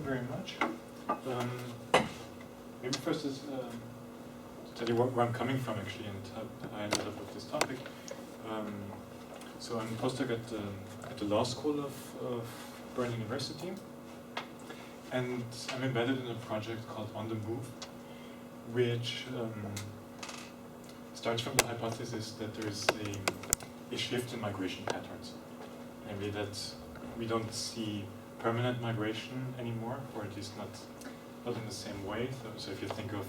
very much. Maybe first is to tell you where I'm coming from actually, and how I ended up with this topic. So I'm a postdoc at the law school of Bern University, and I'm embedded in a project called On the Move, which starts from the hypothesis that there is a shift in migration patterns, namely that we don't see permanent migration anymore, or at least not in the same way. So if you think of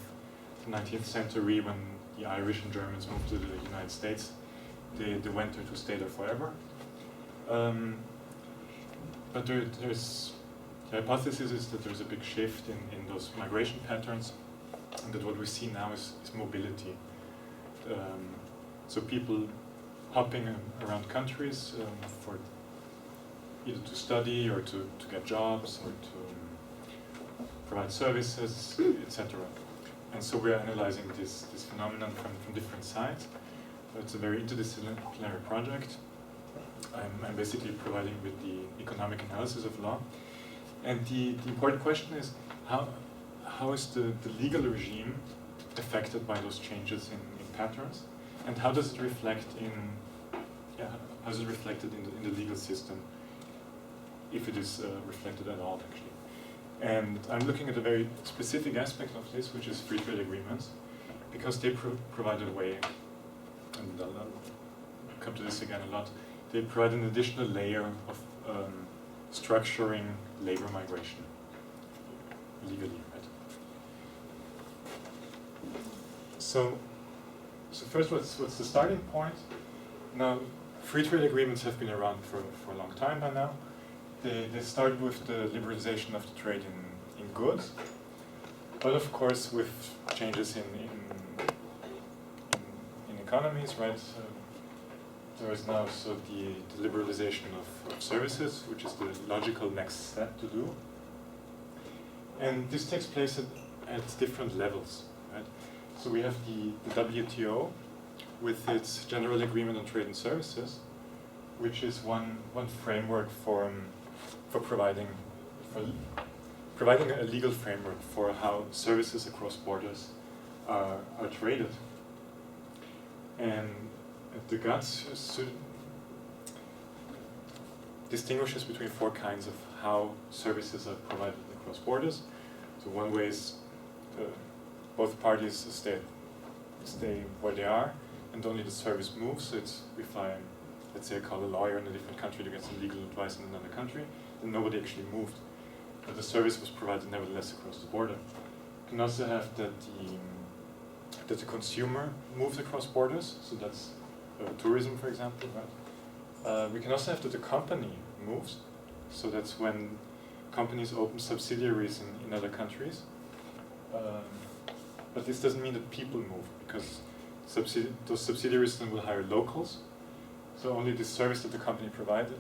the 19th century when the Irish and Germans moved to the United States, they went there to stay there forever. But there's the hypothesis is that there's a big shift in those migration patterns, and that what we see now is mobility. So people hopping around countries for either to study or to get jobs or to provide services, etc. And so we're analyzing this phenomenon from different sides. So it's a very interdisciplinary project. I'm basically providing with the economic analysis of law. And the important question is how is the legal regime affected by those changes in patterns, and how does it reflect how is it reflected in the legal system, if it is reflected at all actually. And I'm looking at a very specific aspect of this, which is free trade agreements, because they provide a way, and I'll come to this again a lot, they provide an additional layer of structuring labor migration legally, right? So first, what's the starting point? Now, free trade agreements have been around for a long time by now. They started with the liberalization of the trade in goods, but of course with changes in economies, right? There is now the liberalization of services, which is the logical next step to do. And this takes place at different levels, right? So we have the WTO with its General Agreement on Trade and Services, which is one framework for providing a legal framework for how services across borders are traded. And the GATS distinguishes between four kinds of how services are provided across borders. So one way is both parties stay where they are, and only the service moves. So it's if let's say I call a lawyer in a different country to get some legal advice in another country, then nobody actually moved, but the service was provided nevertheless across the border. You can also have that the consumer moves across borders, so that's tourism, for example, right? We can also have that the company moves, so that's when companies open subsidiaries in other countries. But this doesn't mean that people move, because those subsidiaries then will hire locals, so only the service that the company provides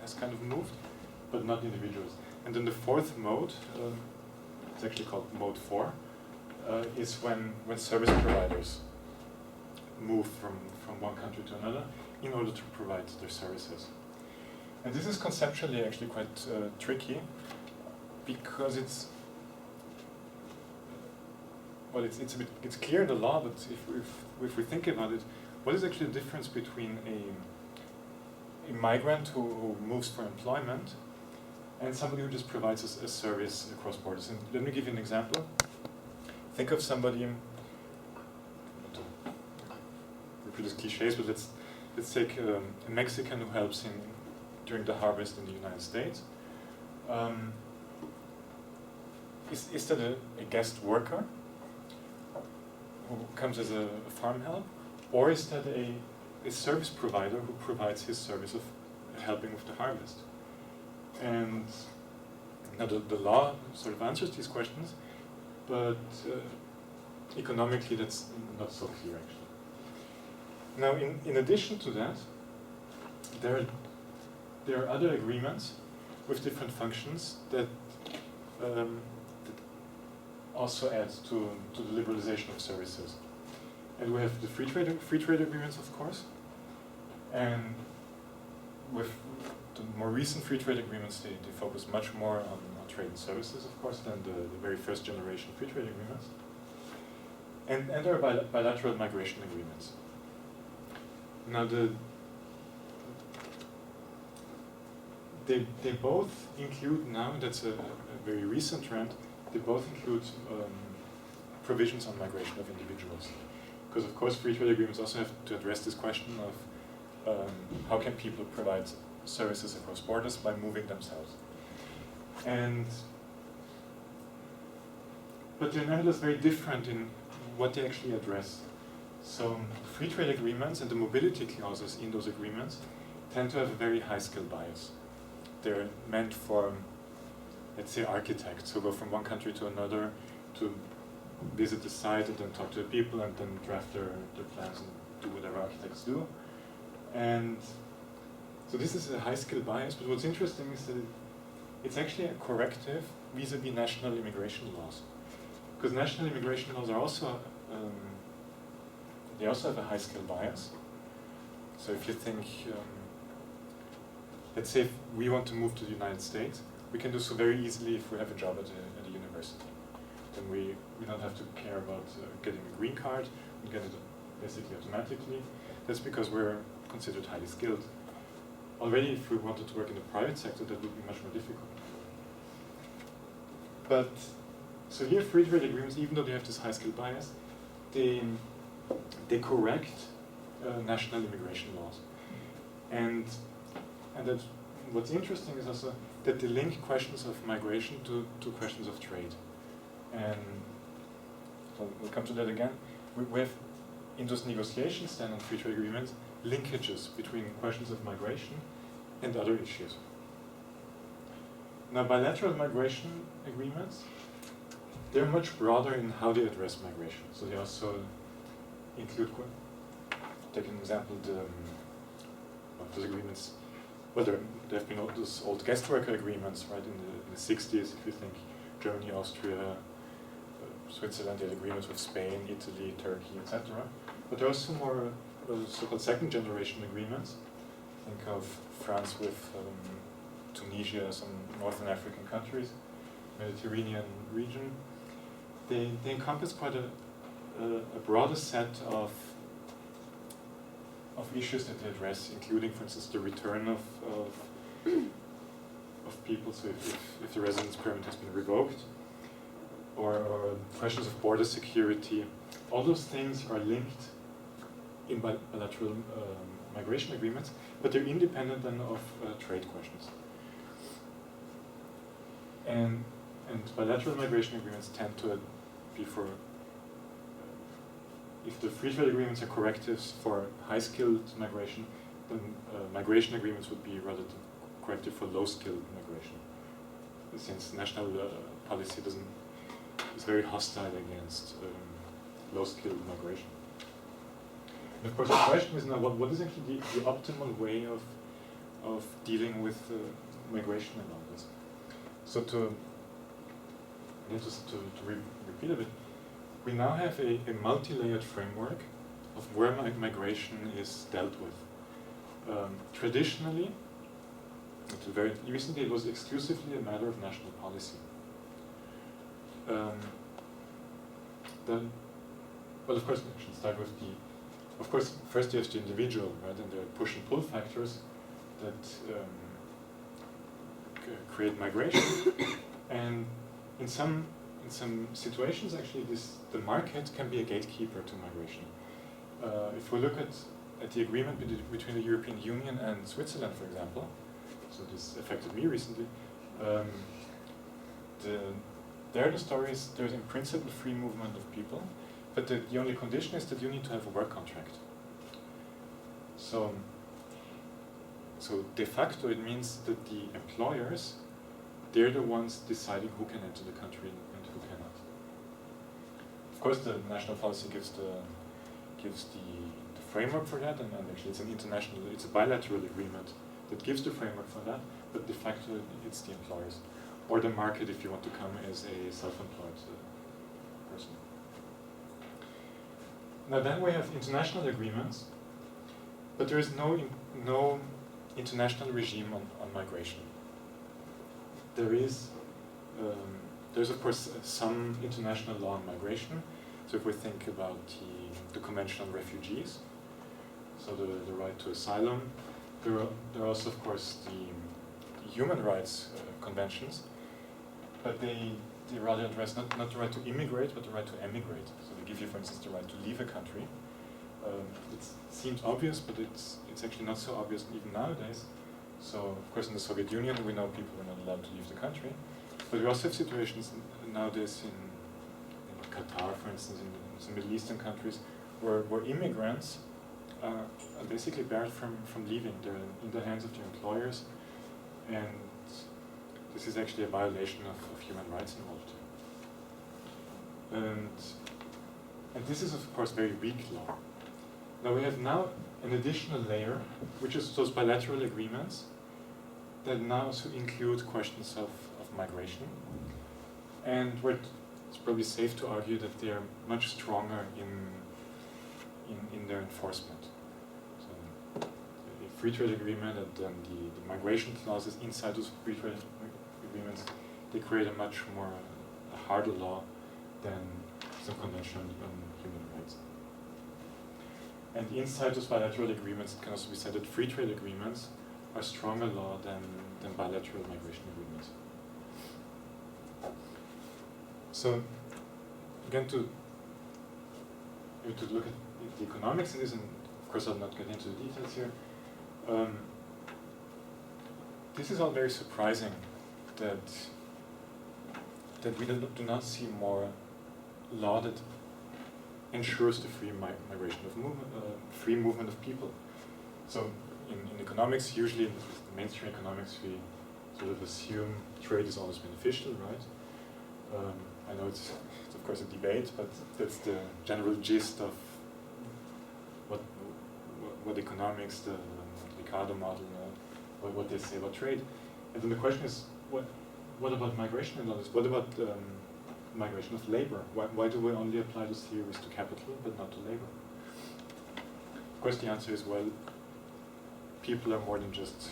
has kind of moved, but not individuals. And then the fourth mode, it's actually called mode 4, is when service providers move from one country to another in order to provide their services. And this is conceptually actually quite tricky, because it's clear in the law, but if we think about it, what is actually the difference between a migrant who moves for employment and somebody who just provides a service across borders? And let me give you an example. Think of somebody, not to reproduce cliches, but let's take a Mexican who helps during the harvest in the United States. Is that a guest worker who comes as a farm help, or is that a service provider who provides his service of helping with the harvest? And now the law sort of answers these questions, but economically that's not so clear actually. Now in addition to that, there are other agreements with different functions that also adds to the liberalization of services. And we have the free trade agreements, of course, and with the more recent free trade agreements, they focus much more on trade and services, of course, than the very first generation free trade agreements. And there are bilateral migration agreements. Now they both include now, that's a very recent trend, they both include provisions on migration of individuals. Because of course free trade agreements also have to address this question of how can people provide services across borders by moving themselves. But they're nevertheless very different in what they actually address. So free trade agreements and the mobility clauses in those agreements tend to have a very high skill bias. They're meant for, let's say, architects who go from one country to another to visit the site and then talk to the people and then draft their plans and do whatever architects do. And so this is a high skill bias, but what's interesting is that it's actually a corrective vis-a-vis national immigration laws. Because national immigration laws are also, they also have a high skill bias. So if you think, let's say if we want to move to the United States, we can do so very easily if we have a job at a university. Then we don't have to care about getting a green card, we get it basically automatically. That's because we're considered highly skilled. Already if we wanted to work in the private sector, that would be much more difficult. But, so here free trade agreements, even though they have this high skill bias, they correct national immigration laws. And that what's interesting is also that they link questions of migration to questions of trade. And so we'll come to that again. We have in those negotiations then on free trade agreements linkages between questions of migration and other issues. Now bilateral migration agreements, they're much broader in how they address migration. So they also include, take an example, of those agreements. Well, there have been all those old guest worker agreements, right, in the 60s, if you think Germany, Austria, Switzerland, they had agreements with Spain, Italy, Turkey, etc. But there are also more so-called second generation agreements. Think of France with Tunisia, some Northern African countries, Mediterranean region. They encompass quite a broader set of issues that they address, including, for instance, the return of people. So if the residence permit has been revoked, or questions of border security, all those things are linked in bilateral migration agreements, but they're independent then of trade questions. And bilateral migration agreements tend to be for, if the free trade agreements are correctives for high-skilled migration, then migration agreements would be rather corrective for low-skilled migration, since national policy is very hostile against low-skilled migration. And of course, the question is now, what is actually the optimal way of dealing with migration and all this? So to repeat a bit, we now have a multi-layered framework of where migration is dealt with. Traditionally, until very recently, it was exclusively a matter of national policy. Well, of course, we should start with of course, first you have the individual, right, and there are push and pull factors that create migration. And in some situations, actually, the market can be a gatekeeper to migration. If we look at the agreement between the European Union and Switzerland, for example, so this affected me recently, the story is there's in principle free movement of people, but the only condition is that you need to have a work contract. So de facto it means that the employers, they're the ones deciding who can enter the country and who cannot. Of course, the national policy gives the framework for that, and actually it's a bilateral agreement that gives the framework for that, but de facto it's the employers. Or the market if you want to come as a self-employed person. Now then we have international agreements, but there is no international regime on migration. There is there's of course some international law on migration. So if we think about the Convention on Refugees, so the right to asylum, there are also of course the human rights conventions, but they rather address not the right to immigrate, but the right to emigrate. So they give you, for instance, the right to leave a country. It seems obvious, but it's actually not so obvious even nowadays. So of course in the Soviet Union we know people were not allowed to leave the country, but we also have situations nowadays in Qatar, for instance, in some Middle Eastern countries, where immigrants are basically barred from leaving. They're in the hands of their employers, and this is actually a violation of human rights involved here. And this is of course very weak law. Now we have an additional layer, which is those bilateral agreements that now also include questions of migration, and where it's probably safe to argue that they are much stronger in their enforcement. So a free trade agreement and then the migration clauses inside those free trade agreements, they create a much more harder law than some convention on human rights. And inside those bilateral agreements, it can also be said that free trade agreements are stronger law than bilateral migration agreements. So, again, to look at the economics in this, and of course I'll not get into the details here, this is all very surprising that we do not see more law that ensures the free migration of free movement of people. So in economics, usually in the mainstream economics, we sort of assume trade is always beneficial, right? I know it's of course a debate, but that's the general gist of what economics, the Ricardo model, what they say about trade. And then the question is, what about migration and all this? What about migration of labor? Why do we only apply those theories to capital but not to labor? Of course the answer is, well, people are more than just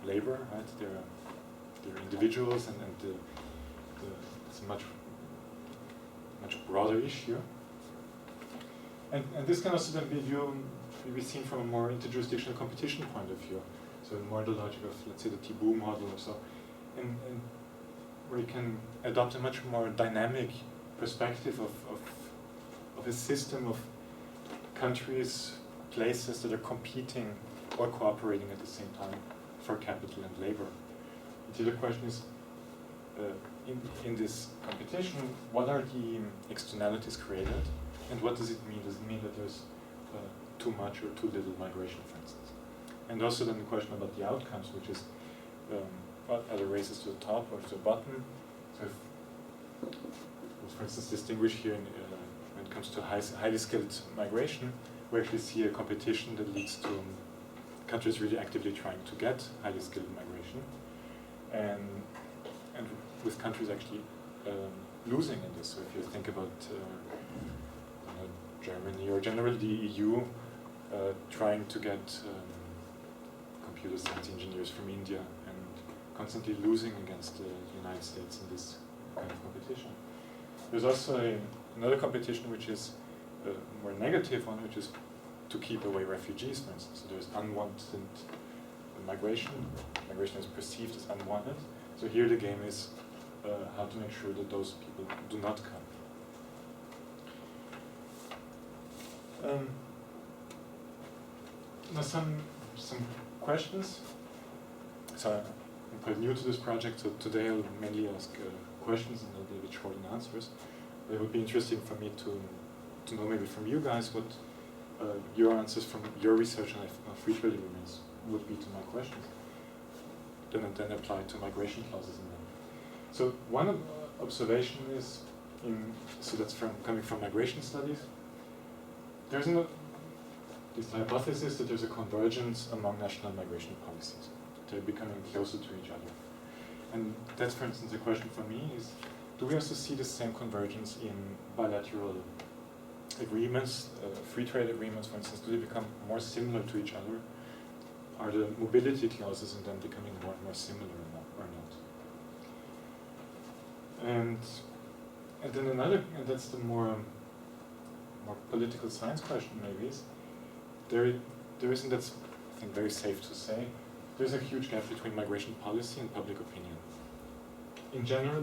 labor, right? They're individuals, and it's a much broader issue. And this can also then be seen from a more interjurisdictional competition point of view. So more the logic of, let's say, the Thibault model or so, and where you can adopt a much more dynamic perspective of a system of countries, places that are competing or cooperating at the same time for capital and labor. And the question is, in this competition, what are the externalities created, and what does it mean? Does it mean that there's too much or too little migration, for instance? And also then the question about the outcomes, which is, are there races to the top or to the bottom? So if, for instance, distinguish here when it comes to highly skilled migration, we actually see a competition that leads to countries really actively trying to get highly skilled migration, and with countries actually losing in this. So if you think about Germany or generally the EU trying to get computer science engineers from India and constantly losing against the United States in this kind of competition. There's also another competition which is a more negative one, which is to keep away refugees, for instance. So there's unwanted migration. Migration is perceived as unwanted. So here the game is how to make sure that those people do not come. Now some questions. So I'm quite new to this project, so today I'll mainly ask questions and they'll be a bit short in answers. But it would be interesting for me to know maybe from you guys what your answers from your research on free trade agreements would be to my questions. Then apply to migration clauses in them. So one observation is, so that's coming from migration studies, there's this hypothesis that there's a convergence among national migration policies. They're becoming closer to each other. And that's, for instance, a question for me is, do we also see the same convergence in bilateral agreements, free trade agreements, for instance? Do they become more similar to each other? Are the mobility clauses in them becoming more and more similar or not? And then another, and that's the more political science question maybe, is there isn't, that's I think very safe to say, there's a huge gap between migration policy and public opinion. In general,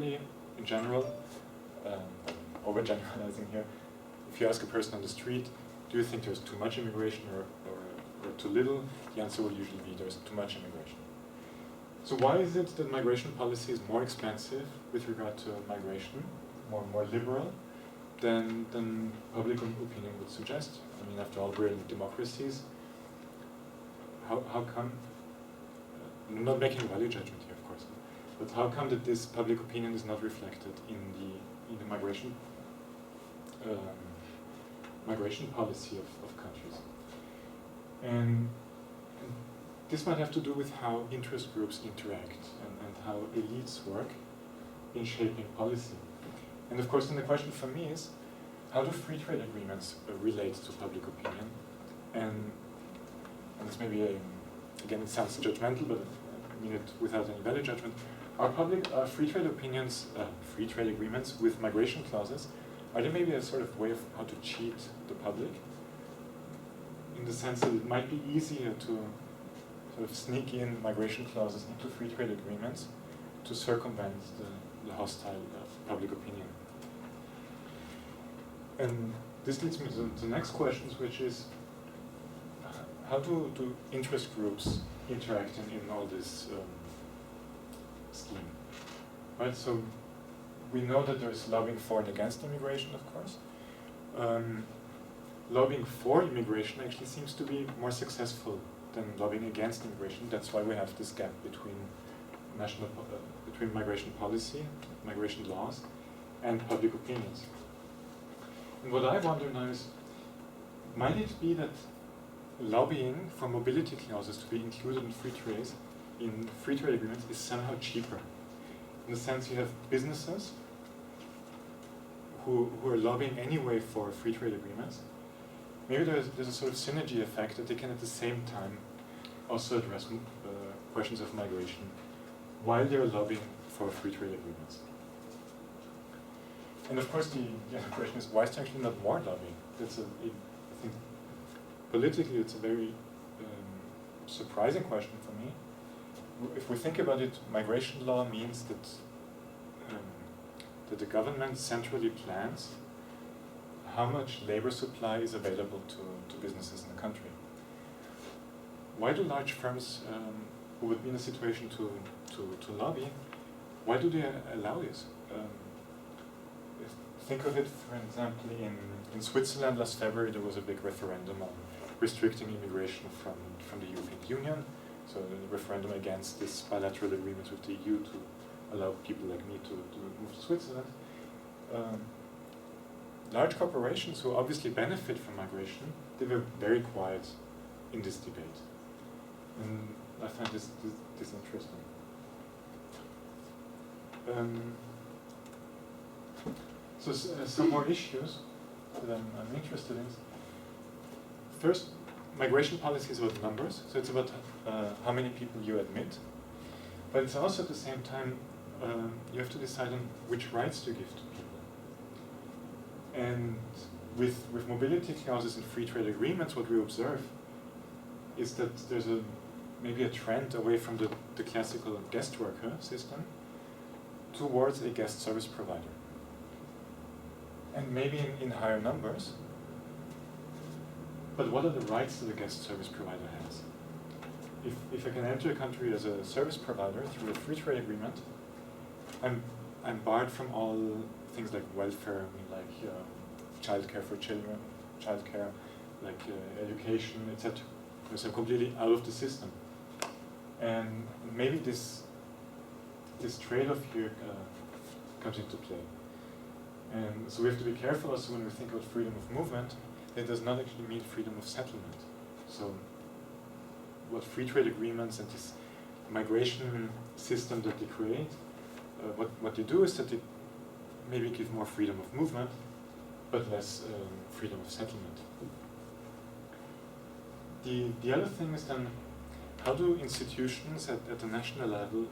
overgeneralizing here, if you ask a person on the street, do you think there's too much immigration or too little, the answer will usually be there's too much immigration. So why is it that migration policy is more expensive with regard to migration, more liberal, than public opinion would suggest? I mean, after all, we're in democracies. How come, I'm not making a value judgment here, of course, but how come that this public opinion is not reflected in the migration policy of countries? And this might have to do with how interest groups interact and how elites work in shaping policy. And of course, then the question for me is, how do free trade agreements relate to public opinion? And this may be again, it sounds judgmental, but I mean it without any value judgment. Are free trade agreements with migration clauses, are they maybe a sort of way of how to cheat the public? In the sense that it might be easier to sort of sneak in migration clauses into free trade agreements to circumvent the hostile public opinion. And this leads me to the next questions, which is, how do interest groups interact in all this scheme? Right, so we know that there's lobbying for and against immigration, of course. Lobbying for immigration actually seems to be more successful than lobbying against immigration. That's why we have this gap between between migration policy, migration laws, and public opinions. And what I wonder now is, might it be that lobbying for mobility clauses to be included in free trade agreements is somehow cheaper? In the sense, you have businesses who are lobbying anyway for free trade agreements. Maybe there's a sort of synergy effect that they can at the same time also address questions of migration while they're lobbying for free trade agreements. And of course, the other question is, why is there actually not more lobbying? I think politically it's a very surprising question for me. If we think about it, migration law means that the government centrally plans how much labor supply is available to businesses in the country. Why do large firms who would be in a situation to lobby, why do they allow this? Think of it, for example, in Switzerland last February there was a big referendum on restricting immigration from the European Union. So the referendum against this bilateral agreement with the EU to allow people like me to move to Switzerland. Large corporations who obviously benefit from migration, they were very quiet in this debate. And I find this interesting. So some more issues that I'm interested in. First, migration policy is about numbers, so it's about how many people you admit. But it's also at the same time, you have to decide on which rights to give to people. And with mobility clauses and free trade agreements, what we observe is that there's maybe a trend away from the classical guest worker system towards a guest service provider. And maybe in higher numbers. But what are the rights that a guest service provider has? If I can enter a country as a service provider through a free trade agreement, I'm barred from all things like welfare, like childcare for children, childcare, like education, etc. Because I'm completely out of the system. And maybe this trade-off here comes into play. And so we have to be careful also when we think about freedom of movement. It does not actually mean freedom of settlement. So what free trade agreements and this migration system that they create, what they do is that they maybe give more freedom of movement, but less freedom of settlement. The other thing is then, how do institutions at the national level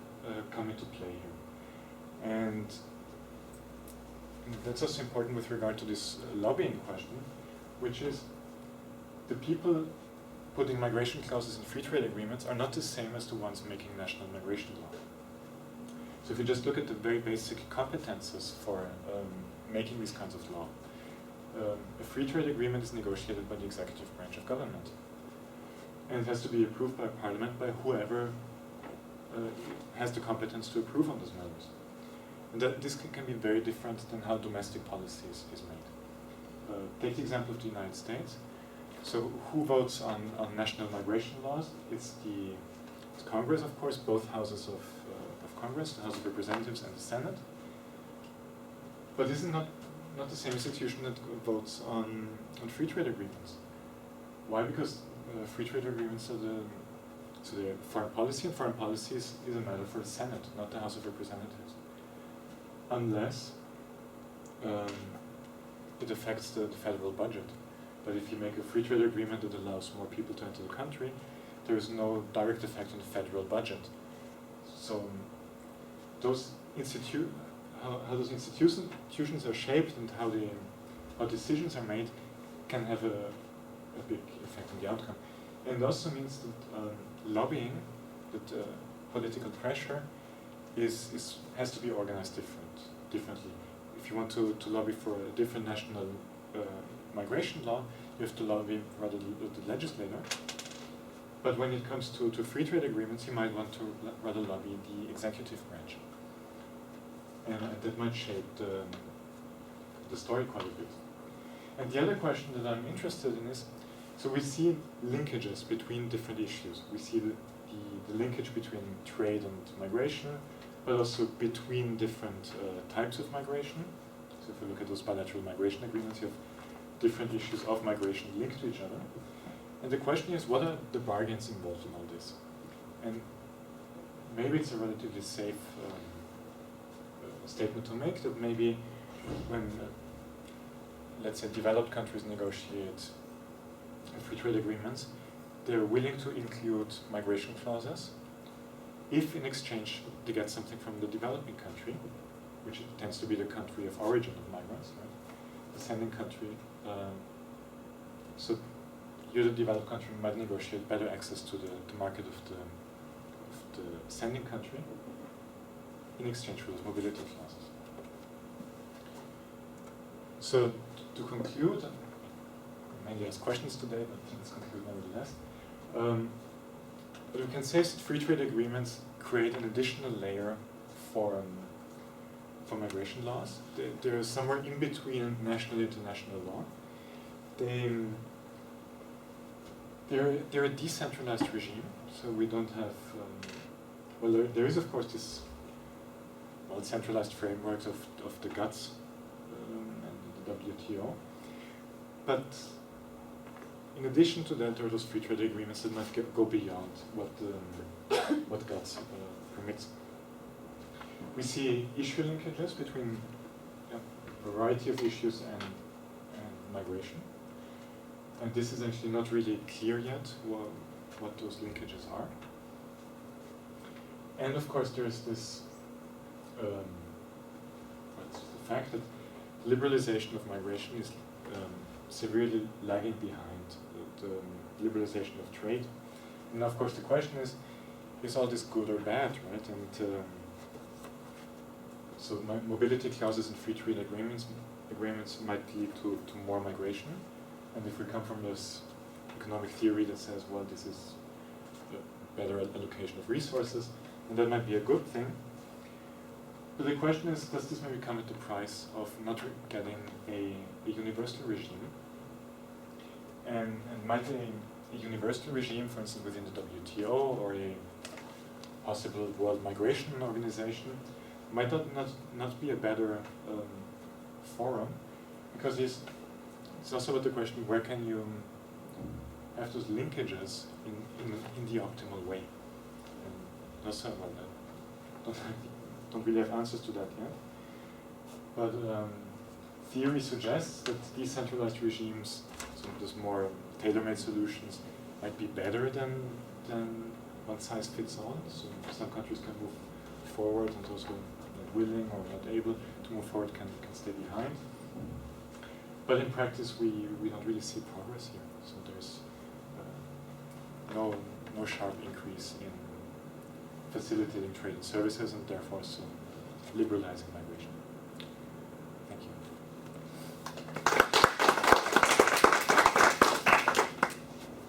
come into play here? And And that's also important with regard to this lobbying question, which is the people putting migration clauses in free trade agreements are not the same as the ones making national migration law. So if you just look at the very basic competences for making these kinds of law, a free trade agreement is negotiated by the executive branch of government. And it has to be approved by parliament, by whoever has the competence to approve on those matters. And that this can be very different than how domestic policy is made. Take the example of the United States. So who votes on national migration laws? It's Congress, of course, both houses of Congress, the House of Representatives and the Senate. But this is not the same institution that votes on free trade agreements. Why? Because free trade agreements are the foreign policy, and foreign policy is a matter for the Senate, not the House of Representatives. Unless it affects the federal budget. But if you make a free trade agreement that allows more people to enter the country, there is no direct effect on the federal budget. So those how those institutions are shaped and how decisions are made can have a big effect on the outcome. And it also means that lobbying, that political pressure has to be organized differently. If you want to lobby for a different national migration law, you have to lobby rather the legislator. But when it comes to free trade agreements, you might want to rather lobby the executive branch. And that might shape the story quite a bit. And the other question that I'm interested in is, so we see linkages between different issues. We see the linkage between trade and migration, but also between different types of migration. So if you look at those bilateral migration agreements, you have different issues of migration linked to each other. And the question is, what are the bargains involved in all this? And maybe it's a relatively safe statement to make, that maybe when, let's say, developed countries negotiate free trade agreements, they're willing to include migration clauses if in exchange they get something from the developing country, which tends to be the country of origin of migrants, right? The sending country. So you, the developed country, might negotiate better access to the market of the sending country in exchange for those mobility clauses. So to conclude, mainly ask questions today, but let's conclude nevertheless. What we can say is that free trade agreements create an additional layer for migration laws. They're somewhere in between national and international law. They're a decentralized regime, so we don't have, well, there is of course this centralized frameworks of the GATS and the WTO, but in addition to that, there are those free trade agreements that might go beyond what GATS permits. We see issue linkages between a variety of issues and migration. And this is actually not really clear yet what those linkages are. And of course there's this the fact that liberalization of migration is severely lagging behind the liberalization of trade. And of course the question is all this good or bad, right? And so mobility clauses in free trade agreements might lead to more migration. And if we come from this economic theory that says, well, this is a better allocation of resources, and that might be a good thing. But the question is, does this maybe come at the price of not getting a universal regime? And might a universal regime, for instance, within the WTO or a possible World Migration Organization, might not be a better forum? Because it's also about the question, where can you have those linkages in the optimal way? And also, well, don't really have answers to that yet. But theory suggests that decentralized regimes, so those more tailor-made solutions, might be better than one size fits all. So some countries can move forward, and those who are not willing or not able to move forward can stay behind. But in practice, we don't really see progress here. So there's no sharp increase in facilitating trade and services, and therefore some liberalizing migration.